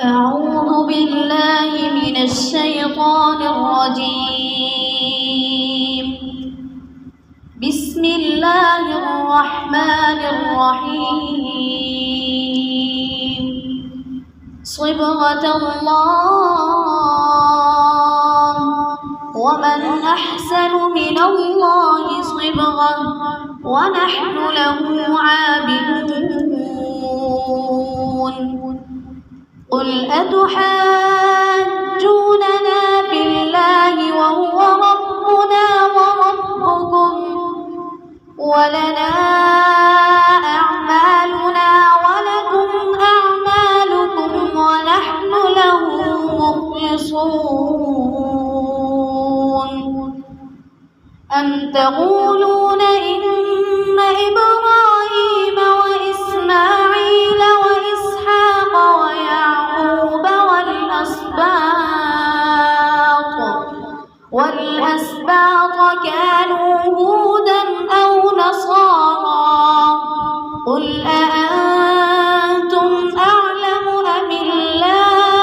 أعوذ بالله من الشيطان الرجيم. بسم الله الرحمن الرحيم. صبغة الله ومن أحسن من الله صبغة ونحن له عابدون. قل أتحاجوننا في الله وهو ربنا وربكم ولنا أعمالنا ولكم أعمالكم ونحن له مخلصون. أم تقولون إن إبراهيم وإسماعيل وإسحاق ويعقوب والأسباط كانوا هودا أو نصارى؟ قل أأنتم أعلم أم الله؟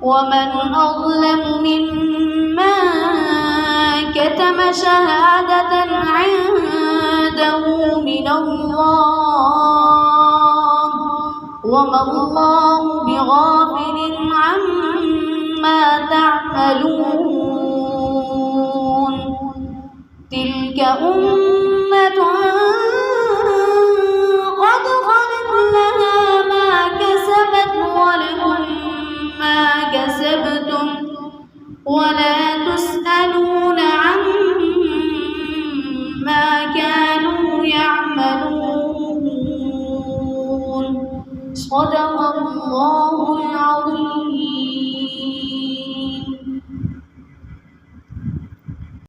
ومن أظلم ممن كتم شهادة عنده من الله وما الله بغافل عما تعملون. تلك أمة قد خلت لها ما كسبت ولكم ما كسبتم ولا تسألون عما كانوا يعملون. صدق الله العظيم.